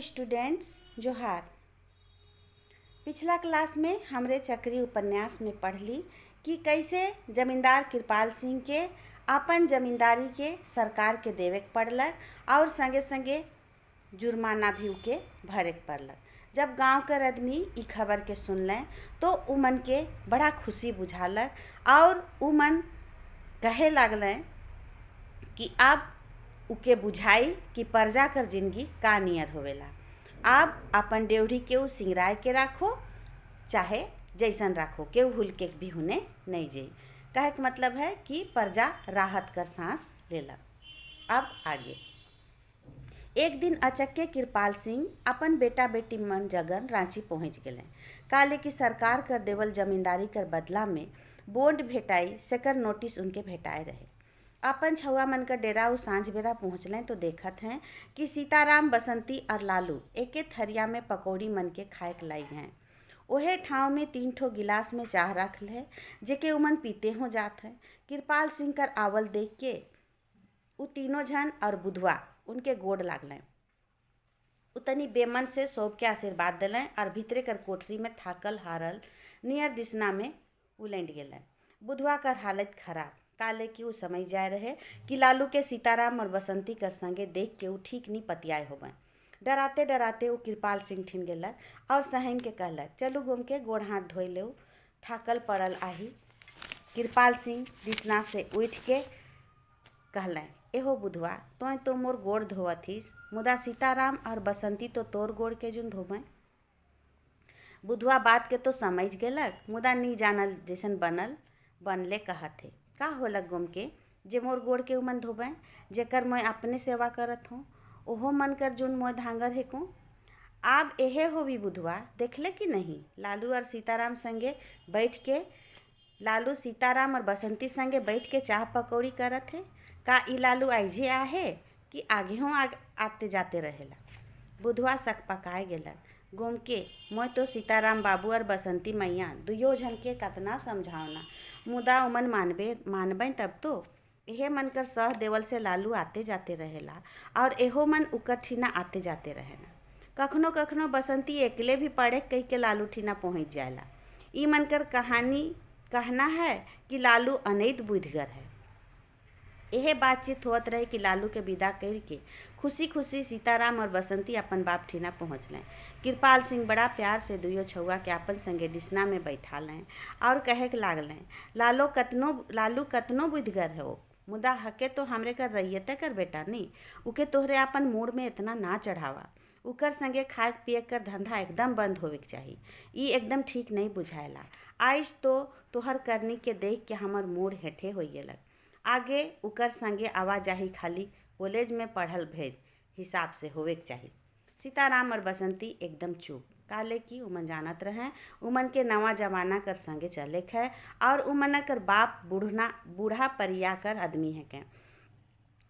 Students, जोहार। पिछला class में हमरे चक्री उपन्यास में पढ़ली कि कैसे जमींदार कृपाल सिंह के अपन जमींदारी के सरकार के देवे के पड़लक और संगे संगे जुर्माना भी उके भरे के पड़लक। जब गांव के आदमी ई खबर के सुनलें तो उमन के बड़ा खुशी बुझालक और उमन कहे लागलें कि अब उके बुझाई कि प्रजा कर जिंदगी का नियर होवेला। आप अपन डेवढ़ी केहू सिंगराय के राखो चाहे जैसन राखो, केहू हुल के भी हुने नहीं जाई। कहे के मतलब है कि प्रजा राहत कर सांस लेलक। अब आगे एक दिन अचक्के कृपाल सिंह अपन बेटा बेटी मन जगन रांची पहुँच गए। काले की सरकार कर देवल जमींदारी कर बदला में बॉन्ड भेटाई सेकर नोटिस उनके भेटाए रहे। अपन छुआ मन का डेरा उ सांझ बेरा पहुँचलें तो देखत हैं कि सीताराम, बसंती और लालू एके थरिया में पकौड़ी मन के खाए के लाई हैं। ओहे ठाव में 3 ठो गिलास में चाह रखल है जेके उमन पीते हो जात हैं। कृपाल सिंह कर आवल देख के उ तीनों जन और बुधवा उनके गोड़ लागलें। उतनी बेमन से सौंप के आशीर्वाद दिलें और भीतरे कर कोठरी में थाकल हारल नियर दिसना में उलट गेलें। बुधवा कर हालत खराब, काले की उ समझ जाए रहे कि लालू के सीताराम और बसंती कर संगे देख के उ ठीक नहीं पतियाए हो गए। डराते डराते उ कृपाल सिंह ठिन गेलक और सहन के कहलक, चलू घूम के गोड़ हाथ धोई ले, थाकल पड़ल आही। कृपाल सिंह दिसना से उठ के कहलें, एहो बुधवा, तो मोर गोड़ धोवथिस, मुदा सीताराम और बसंती तो तोर गोड़ के जुन धोबें। बुधवा बात के तो समझ गेलक, मुदा नी जानल जैसन बनले कहत है, का होलक गुम के जे मोर गोड़ के उमन धोबें, जेकर मैं अपने सेवा करत हूँ, ओहो मन कर जुन मोय धांगर है को। आप एहे होवी बुधवा, देखले कि नहीं लालू और सीताराम संगे बैठ के लालू सीताराम और बसंती संगे बैठ के चाह पकौड़ी करत है। का ई लालू आइजे आहे कि आगे हों आते जाते रहेला। बुधवा सक पकाए गेलक, गोम के मैं तो सीताराम बाबू और बसंती मैया दुयो जन के कतना समझावना, मुदा उमन मानबें तब तो। एहे मन कर सह देवल से लालू आते जाते रहेला और एहो मन उकर ठीना आते जाते रहेला। कखनो कखनो बसंती एकले भी पढ़े कह के लालू ठीना पहुँच जाएला। ई मन कर कहना है कि लालू अनैत बुद्धगर है। यह बातचीत होत रहे कि लालू के विदा करके खुशी खुशी सीताराम और बसंती अपन बाप ठीना पहुँचलें। कृपाल सिंह बड़ा प्यार से दुयो छुआ के अपन संगे डिसना में बैठा लें और कहे के लागलें, लालू कतनो बुद्धगर है, मुदा हके तो हमरे कर रैयते कर बेटा नहीं, उके तोहरे अपन मूड में इतना ना चढ़ावा। उकर संगे खाए पिए कर धंधा एकदम बंद होवे के चाहिए। ई एकदम ठीक नहीं बुझाएला। आइज तो तोहर करनी के देख के हमर मूड हेठे हो गेलक। आगे उकर संगे आवाजाही खाली कॉलेज में पढ़ल भेद हिसाब से होवे के चाहिए। सीताराम और बसंती एकदम चुप, काले की उमन जानत रहे उमन के नवा जमाना कर संगे चले है और उमन कर बाप बूढ़ा परिया कर आदमी है के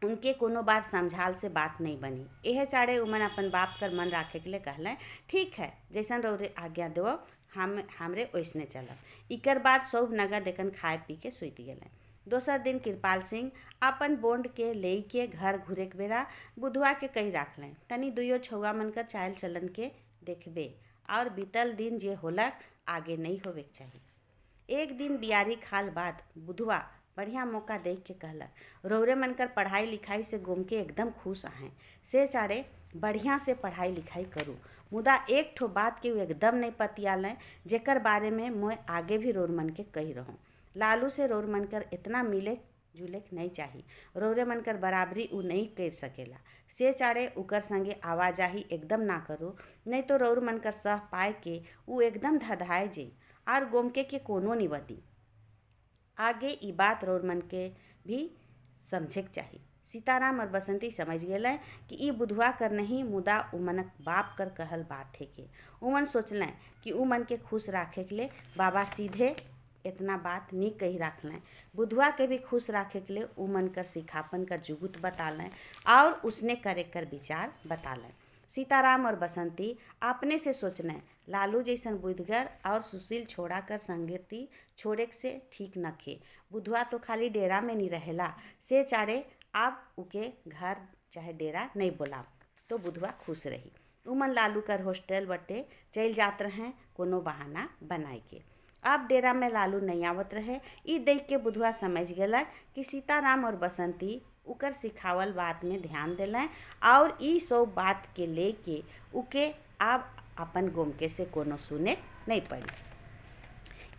उनके कोनो बात समझाल से बात नहीं बनी। यह चाड़े उमन अपन बाप कर मन राखे के लिए कहलें, ठीक है जैसन रौरे आज्ञा दो हमरे ओइसने चलब। इकर बाद सब नगद एकन खाए पी के सुत गेलें। दोसर दिन कृपाल सिंह अपन बॉन्ड के ले के घर घुरे के बेरा बुधवा के कही राखलें, तनी दुयो छुआ मन कर चाल चलन के देखबे और बीतल दिन जे होलक आगे नहीं होवे के चाहिए। एक दिन बियारी खाल बाद बुधवा बढ़िया मौका देख के कहलक, रौरे मन कर पढ़ाई लिखाई से गुम के एकदम खुश आहें, से चाड़े बढ़िया से पढ़ाई लिखाई करूँ, मुदा एक ठो बात के एकदम नहीं पतियालें जेकर बारे में मैं आगे भी रोर मन के कही रहूँ। लालू से रोर मन कर इतना मिले जुले नहीं चाहिए, रौरे मन कर बराबरी उ नहीं कर सकेला। से चाड़े उकर संगे आवाजाही एकदम ना करो, नहीं तो रौर मन कर सह पाए के उ एकदम धधाए जे और गोमके के कोनो निवती। आगे ई बात रौर मन के भी समझे के चाहिए। सीताराम और बसंती समझ गेलें कि ई बुधवा कर नहीं, मुदा उमनक बाप कर कहल बात है के उमन सोचलें कि उमन के खुश राखे के लिए बाबा सीधे इतना बात नहीं कही राखलें। बुधवा के भी खुश राखे के लिए उमन कर सिखापन कर जुगुत बता लें और उसने करे कर विचार बता लें। सीताराम और बसंती अपने से सोचलें, लालू जैसन बुद्धगर और सुशील छोड़ा कर संगति छोड़े से ठीक न खे। बुधवा तो खाली डेरा में नहीं रहेला, से चाड़े आप उके घर चाहे डेरा नहीं बोला तो बुधवा खुश रही। उमन लालू कर हॉस्टल बटे चल जात रहें कोनो बहाना बनाए के। अब डेरा में लालू नहीं आवत रहे। ई देख के बुधवा समझ गया कि सीताराम और बसंती उकर सिखावल बात में ध्यान दिलें और ई सब बात के लेके उके अब अपन गोमके से कोनो सुने नहीं पड़ी।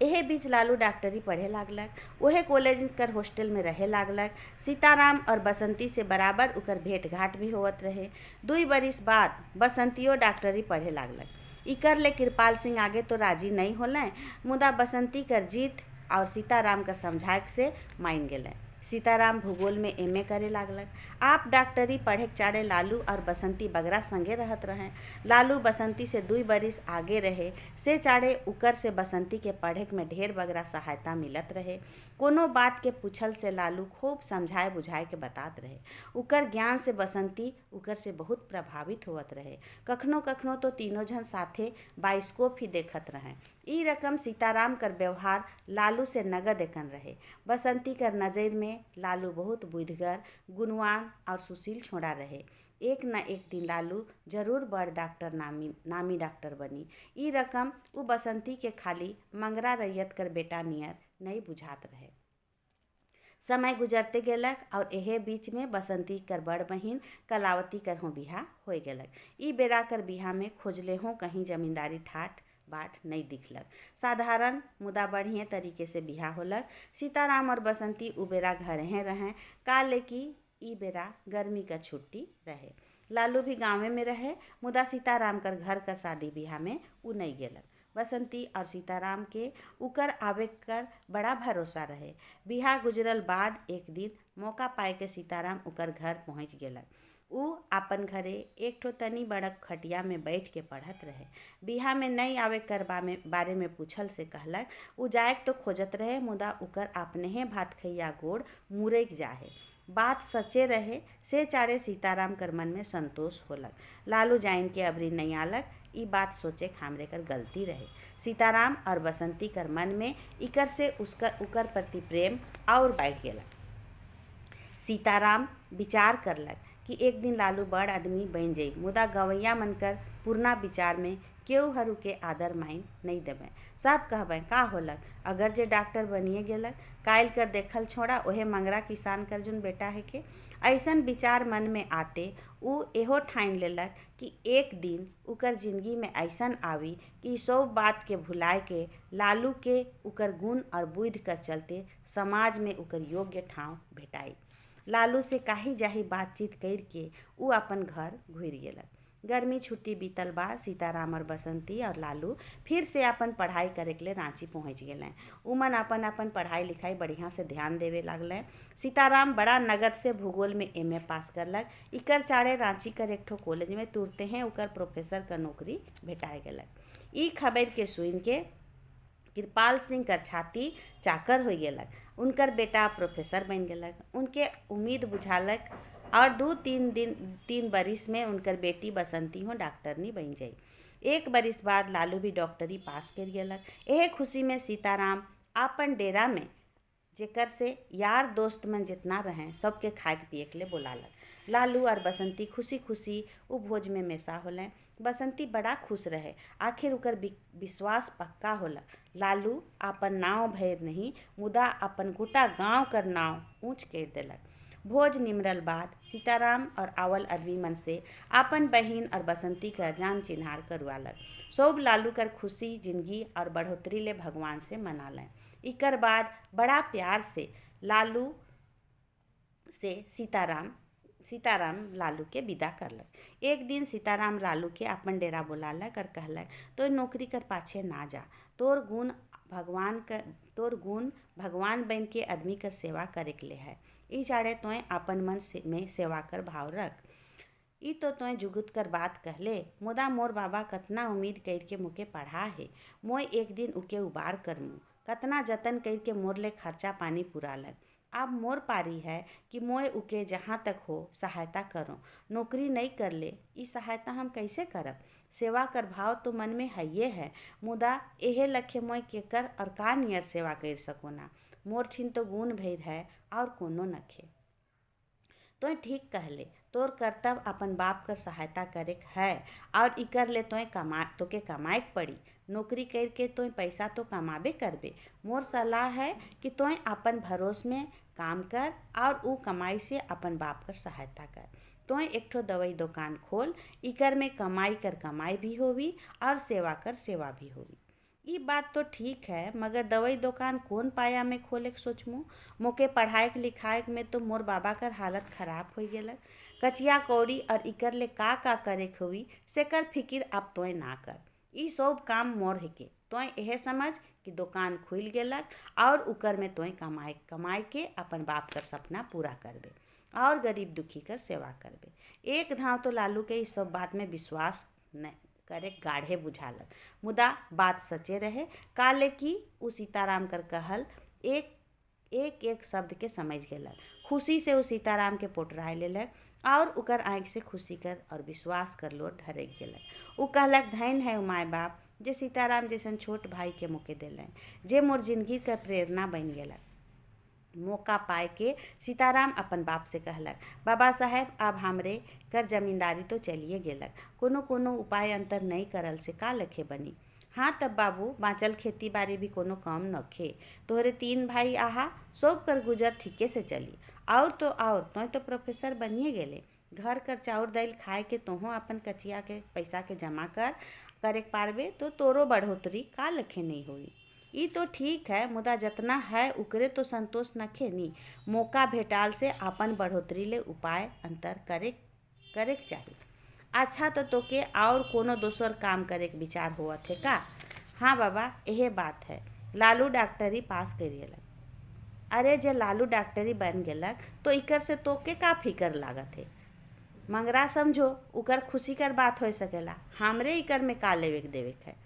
एहे बीच लालू डॉक्टरी पढ़े लागलक, ओहे कॉलेज कर हॉस्टल में रहे लागलक। सीताराम और बसंती से बराबर उकर भेंट घाट भी होवत रहे। 2 बरिस बाद बसंतियों डॉक्टरी पढ़े लागलक। इकर ले कृपाल सिंह आगे तो राजी नहीं होलें, मुदा बसंती कर जीत और सीताराम का समझाए से मान गेलें। सीताराम भूगोल में एमए करे लागलक। आप डॉक्टरी पढ़े चाड़े लालू और बसंती बगरा संगे रहत रहें। लालू बसंती से 2 बरिस आगे रहे से चाड़े उकर से बसंती के पढ़े में ढेर बगरा सहायता मिलत रहे। कोनो बात के पूछल से लालू खूब समझाए बुझाए के बतात रहे। उकर ज्ञान से बसंती उकर से बहुत प्रभावित होवत रहे। कखनो कखनो तो तीनों जन साथे बाइस्कोप ही देखत रहें। ई रकम सीताराम कर व्यवहार लालू से नगद एकन रहे। बसंती कर नज़र में लालू बहुत बुद्धिगर, गुणवान और सुशील छोड़ा रहे। एक न एक दिन लालू जरूर बड़ डॉक्टर नामी डॉक्टर बनी। ई रकम उ बसंती के खाली मंगरा रैयत कर बेटा नियर नहीं बुझात रहे। समय गुजरते गेलक और एहे बीच में बसंती कर बड़ बहिन कलावती कर हो बिहा हो गेलक। ई बेरा कर बिहा में खोजले हों कहीं जमींदारी ठाट बाट नहीं दिखलक। साधारण मुदा बढ़िया तरीके से बिहा होलक। सीताराम और बसंती उ बेरा घरे रहें काले की ई बेरा गर्मी का छुट्टी रहे। लालू भी गाँव में रहे, मुदा सीताराम कर घर कर शादी बिहा में उ नहीं गेलक। बसंती और सीताराम के उकर आवे कर बड़ा भरोसा रहे। बिहा गुजरल बाद एक दिन मौका पाए के सीताराम उकर घर पहुँच गेलक। उ अपन घरे एक ठो तनी बड़क खटिया में बैठ के पढ़त रहे। बिहा में नहीं आवे कर बारे में पूछल से कहलक उ जाए तो खोजत रहे, मुदा उकर अपने ही भात खैया गोड़ मुरैक जाहे। बात सच्चे रहे से चाड़े सीताराम कर मन में संतोष होलक। लालू जाइन के अबरी नहीं आलक, ई बात सोचे खामरे कर गलती रहे। सीताराम और बसंती कर मन में इकर से उकर प्रति प्रेम और बढ़ गेलक। सीताराम विचार करलक कि एक दिन लालू बड़ आदमी बन जाई, मुदा गवैया मनकर पुरना विचार में केहू हरू के आदर माइन नहीं देवें। सब कहबें का होलक, अगर जे डॉक्टर बनिए गेलक, कायल कर देखल छोड़ा ओहे मंगरा किसान कर जुन बेटा है के। ऐसन विचार मन में आते उ एहो ठान लेलक कि एक दिन उकर जिंदगी में ऐसन आवी कि सब बात के भुलाए के लालू के उकर गुण और बुद्धि कर चलते समाज में उकर योग्य ठाव भेटाई। लालू से काही जाही बातचीत करके उ अपन घर घुर गेलक। गर्मी छुट्टी बीतल बाद सीताराम और बसंती और लालू फिर से अपन पढ़ाई करे के लिए रांची पहुँच गए। उमन अपन अपन पढ़ाई लिखाई बढ़िया से ध्यान देवे लगल। सीताराम बड़ा नगद से भूगोल में एमए पास करलक। इकर चाड़े रांची कर एक ठो कॉलेज में तुरते हैं उकर प्रोफेसर का नौकरी भेटाए गेलक। ई खबर के सुन के कृपाल सिंह कर छाती चाकर हो गेलक। उनकर बेटा प्रोफेसर बन गेलक। उनके उम्मीद बुझालक और 2-3 बरिस में उनकर बेटी बसंती हो डॉक्टरनी बन जाई। 1 बरिस बाद लालू भी डॉक्टरी पास कर गेलक। एहे खुशी में सीताराम अपन डेरा में जेकर से यार दोस्त मन जितना रहें सबके खाए पिए के लिए बोलालक। लालू और बसंती खुशी खुशी उ भोज में मेसा होलें। बसंती बड़ा खुश रहे, आखिर उकर विश्वास पक्का होला। लालू अपन नाव भैर नहीं, मुदा अपन गोटा गांव कर नाव ऊँच कर देलक। भोज निमरल बाद सीताराम और आवल आदमी मन से अपन बहिन और बसंती का जान चिन्हार करवालक। सब लालू कर खुशी जिंदगी और बढ़ोतरी ले भगवान से मना लें। इकर बाद बड़ा प्यार से लालू से सीताराम लालू के विदा करलक। एक दिन सीताराम लालू के अपन डेरा बुलालक और कहलक, तो नौकरी कर पाछे ना जा, तोर गुण भगवान बन के आदमी कर सेवा करे के लिए है। ई चाड़े तोय अपन मन में सेवा कर भाव रख। ई तो तोय जुगुत कर बात कहले, मुदा मोर बाबा कतना उम्मीद करके मुके पढ़ा है। मोय एक दिन उके उबार करमू, कतना जतन करके मोर ले खर्चा पानी पुरालक। अब मोर पारी है कि मोय उके जहाँ तक हो सहायता करो। नौकरी नहीं कर ले, ई सहायता हम कैसे करब? सेवा कर भाव तो मन में है है, मुदा एहे लखे मोय केकर और का नियर सेवा कर सको ना। मोर ठिन तो गुण भैर है और कोनो नखे। तोय ठीक कहले, तोर कर्तव्य अपन बाप कर सहायता करे है और इकर ले तोके कमाए पड़ी। नौकरी करके तोय पैसा तो कमाबे करबे। मोर सलाह है कि तोय अपन भरोस में काम कर और ऊ कमाई से अपन बाप कर सहायता कर। तोय एक ठो दवाई दुकान खोल, इकर में कमाई भी होवी और सेवा कर सेवा भी होवी। ई बात तो ठीक है, मगर दवाई दुकान कौन पाया में खोले के सोचमु। मोके पढ़ाए लिखाए में तो मोर बाबा कर हालत खराब हो गेलक। कचिया कौड़ी और इकर ले का करे होवी से कर फिकिर अब तोय ना कर। ई सब काम मोर हेके। तोय यह समझ कि दुकान खुल गेलक और उकर में तोय कमाए के अपन बाप कर सपना पूरा करबे और गरीब दुखी कर सेवा करबे। एक धाव तो लालू के इस सब बात में विश्वास न करे गाढ़े बुझालक, मुदा बात सचे रहे। काले की उ सीताराम कर कहल एक शब्द के समझ गेलक। खुशी से उ सीताराम के पोटराय लेलक और उकर आँख से खुशी कर और विश्वास कर लोट ढरक गेलक। उ कहलक, धन्य है माय बाप जे सीताराम जैसन छोट भाई के मौके दिलन, जे मोर जिंदगी का प्रेरणा बन गेलक। मौका पाए के सीताराम अपन बाप से कहलक, बाबा साहेब अब हमरे कर जमींदारी तो चलिए गेलक, कोनो उपाय अंतर नहीं करल से का लखे बनी। हाँ तब बाबू, बाँचल खेती बाड़ी भी कोनो कम नखे। तोहरे 3 भाई आहा, सब कर गुजर ठीके से चली। और तो प्रोफेसर बनिए गेले। घर कर चाउर दाल खाए के तोहों अपन कचिया के पैसा के जमा करे पारबे तो तोरो बढ़ोतरी का लखे नहीं होई। ई तो ठीक है, मुदा जतना है उकरे तो संतोष नखे नी। मौका भेटाल से अपन बढ़ोतरी ले उपाय अंतर करे चाहिए। अच्छा तो तोके और कोनो दोसर काम करे के विचार होवत है का? हाँ बाबा, यह बात है। लालू डॉक्टरी पास कर गेलक। अरे जे लालू डॉक्टरी बन गेलक तो इकर से तोके का फिकर लागत है? मंगरा समझो, उकर खुशी कर बात हो सकेला। हमरे इकर में का लेवे देवे है।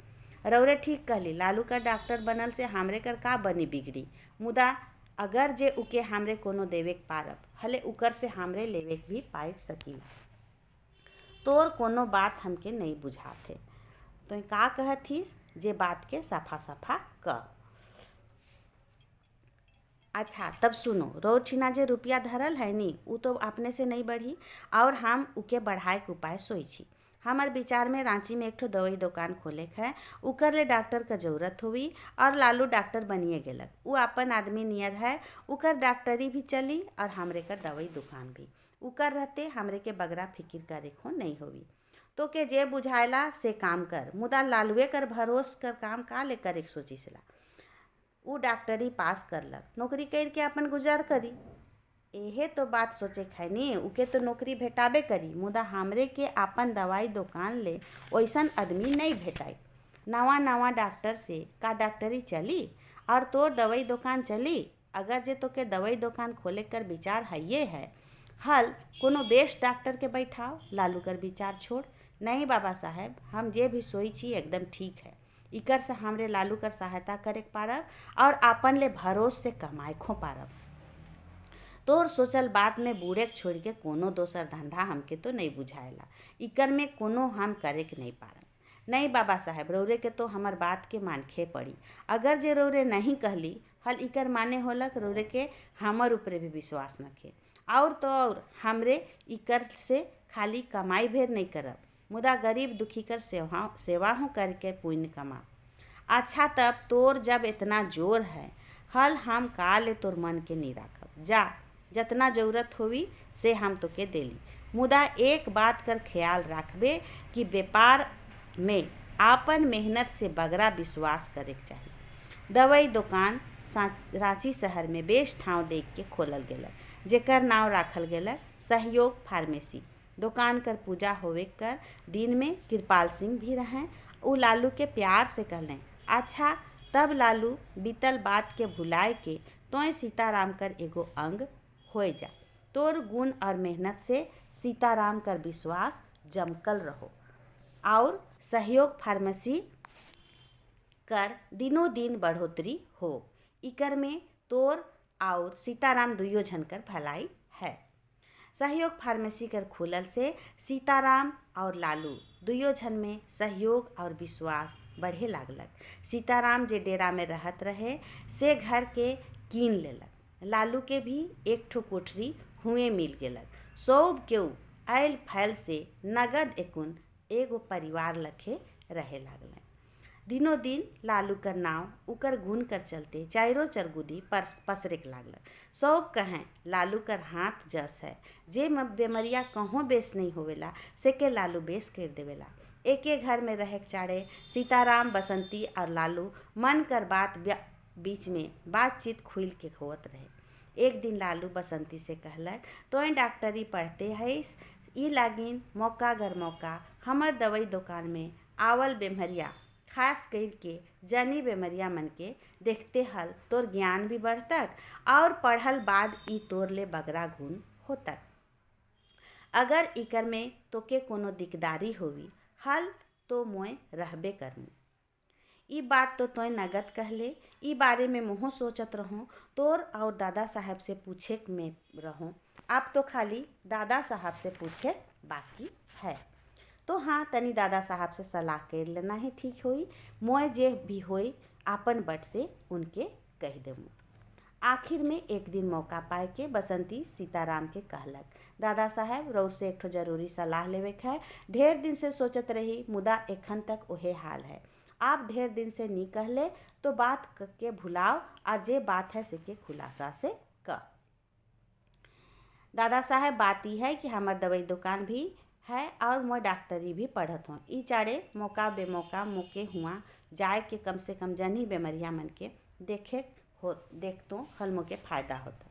रौरे ठीक कहली, लालू का डॉक्टर बनल से हमरे कर का बनी बिगड़ी। मुदा अगर जे उके हमरे कोनो देवे पारब, हले उकर से हमरे लेवे भी पाई सकी। तोर कोनो बात हमके नहीं बुझाते। तो का कहथिस जे बात के सफा कह। अच्छा तब सुनो, रोठिना जे रुपया धरल है नी, उ तो अपने से नहीं बढ़ी और हम उके बढ़ाए के उपाय सोची। हमार विचार में रांची में एक ठो दवाई दुकान खोले है, उकर ले डॉक्टर का जरूरत हुई और लालू डॉक्टर बनिए गेलक। उ अपन आदमी नियर है, उकर डॉक्टरी भी चली और हमरे कर दवाई दुकान भी। उकर रहते हमरे के बगरा फिकिर करे को नहीं होवी। तो के जे बुझायला से काम कर, मुदा लालुए कर भरोस कर काम का ले करे सोचिसला। उ डॉक्टरी पास करलक, नौकरी करके अपन गुजार करी। एहे तो बात सोचे खैनी, उके तो नौकरी भेटाबे करी, मुदा हमरे के अपन दवाई दुकान ले वैसन आदमी नहीं भेटाई। नवा डॉक्टर से का डॉक्टरी चली और तोर दवाई दुकान चली? अगर जे तो के दवाई दुकान खोले कर विचार है, हल कोनो बेस्ट डॉक्टर के बैठाओ। लालू कर विचार छोड़। नहीं बाबा साहेब, हम जे भी सोची एकदम ठीक है। इकर से हमरे लालू कर सहायता करे पारब और अपन ले भरोस से कमाए खो पारब। तोर सोचल बात में बूढ़े छोड़ के कोनो दोसर धंधा हमके तो नहीं बुझाएला। इकर में कोनो हम करे के नहीं पारब। नहीं बाबा साहेब, रौरे के तो हमार बात के मानखे पड़ी। अगर जे रौरे नहीं कहली, हल इकर माने होलक रौरे के हमर ऊपरे भी विश्वास नखे। और हमरे इकर से खाली कमाई भेर नहीं करब, मुदा गरीब दुखी कर सेवा हो करके पुण्य कमा। अच्छा तब तोर जब इतना जोर है, हल हम का ले तोर मन के नहीं राखब। जा, जितना जरूरत होवी से हम तो के देली, मुदा एक बात कर ख्याल रखबे कि व्यापार में आपन मेहनत से बगरा विश्वास करे के चाहिए। दवाई दुकान रांची शहर में बेस्ट ठाव देख के खोलल गेलक, जेकर नाव राखल गेलक सहयोग फार्मेसी। दुकान कर पूजा होवे कर दिन में कृपाल सिंह भी रहें। उ लालू के प्यार से कहलें, अच्छा तब लालू बीतल बात के भुलाए के तोय सीताराम कर एगो अंग हो जा। तोर गुण और मेहनत से सीताराम कर विश्वास जमकल रहो और सहयोग फार्मेसी कर दिनों दिन बढ़ोतरी हो। इकर में तोर और सीताराम दुइयो झन कर भलाई है। सहयोग फार्मेसी कर खुलल से सीताराम और लालू दुइयो झन में सहयोग और विश्वास बढ़े लागलक। सीताराम जे डेरा में रहत रहे से घर के कीन लेलक। लालू के भी एक ठो कोठरी हुए मिल गेलक। सब केहू आयल फैल से नगद एकुन एगो परिवार लखे रहे लागल। दिनों दिन लालू कर नाव उकर गुण कर चलते चारों चरगुदी पसरे लागल। सब कहें लालू कर हाथ जस है, जे बेमरिया कहों बेस नहीं होवेला से के लालू बेस कर देवेला। एके घर में रहे चाड़े सीताराम, बसंती और लालू मन कर बात बीच में बातचीत खुल के होत रहे। एक दिन लालू बसंती से कहलक, तोय डॉक्टरी पढ़ते हईस, ई लागिन मौका गर मौका हमर दवाई दुकान में आवल बेमरिया खास करके जनी बेमरिया मन के देखते हल तोर ज्ञान भी बढ़तक और पढ़ल बाद ई तोर ले बगरा गुण होतक। अगर इकर में तोके कोनो दिकदारी होवी हल तो मोय रहबे करमु। ई बात तो तोय नगद कहले, ई बारे में मुँह सोचत रहूँ, तोर और दादा साहब से पूछे में रहूँ। अब तो खाली दादा साहब से पूछे बाकी है। तो हाँ, तनी दादा साहब से सलाह कर लेना ही ठीक होई। मोय जे भी होई आपन बट से उनके कह देमु। आखिर में एक दिन मौका पाए के बसंती सीताराम के कहलक, दादा साहब रउर से एक ठो जरूरी सलाह लेवे के है। ढेर दिन से सोचत रही, मुदा एखन तक ओहे हाल है। आप ढेर दिन से नी कहले तो बात के भुलाओ और जे बात है से के खुलासा से कह। दादा साहब बात ई है कि हमार दवाई दुकान भी है और मैं डॉक्टरी भी पढ़त हूँ। ई चाड़े मौका बेमौका मुके हुआ जाए के कम से कम जनी बेमरिया मन के देखतो हल मोके फायदा होता।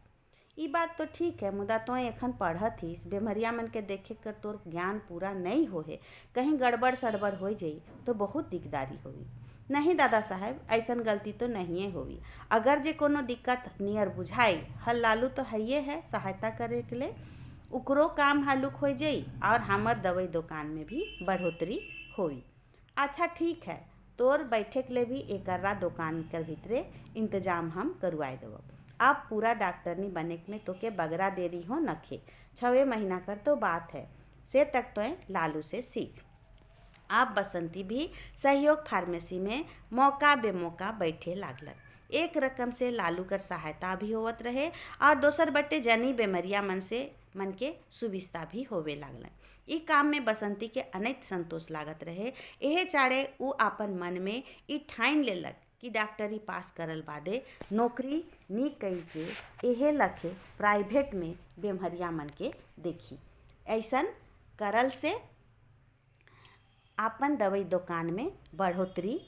ई बात तो ठीक है, मुदा तो एखन पढ़त थीस, बेमरिया मन के देखे कर तोर ज्ञान पूरा नहीं होहे, कहीं गड़बड़ सड़बड़ हो जाई तो बहुत दिकदारी होगी। नहीं दादा साहब, ऐसन गलती तो नहीं होगी। अगर जे कोनो दिक्कत नियर बुझाई हल लालू तो हइये है सहायता करे के लिए, उकरो काम हलुक हो जाई और हमर दवाई दुकान में भी बढ़ोतरी होई। अच्छा ठीक है, तोर बैठे के लिए भी एकर्रा दुकान कर भीतरे इंतजाम हम करवाए देव। अब पूरा डॉक्टरनी बने में तो के बगरा देरी हो नखे, 6 महीना कर तो बात है, से तक तो लालू से सीख। आप बसंती भी सहयोग फार्मेसी में मौका बेमौका बैठे लागलक। एक रकम से लालू कर सहायता भी होवत रहे और दोसर बट्टे जनी बेमरिया मन के सुविस्ता भी होवे लागलन। ई काम में बसंती के अनेक संतोष लागत रहे। एहे चाड़े उ आपन मन में ई ठाइन लेलक कि डॉक्टरी पास करल बादे नौकरी नी कई के एहे लखे प्राइवेट में बेमरिया मन के देखी। ऐसन करल से आपन दवाई दुकान में बढ़ोतरी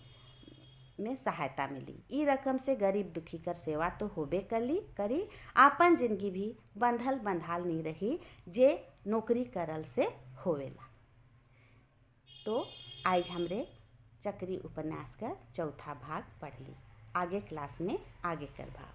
में सहायता मिली। ई रकम से गरीब दुखी कर सेवा तो होबे करी, आपन जिंदगी भी बंधल बंधाल नहीं रही जे नौकरी करल से होवेला। तो आज हमरे चक्री उपन्यास का चौथा भाग पढ़ ली। आगे क्लास में आगे कर भाग।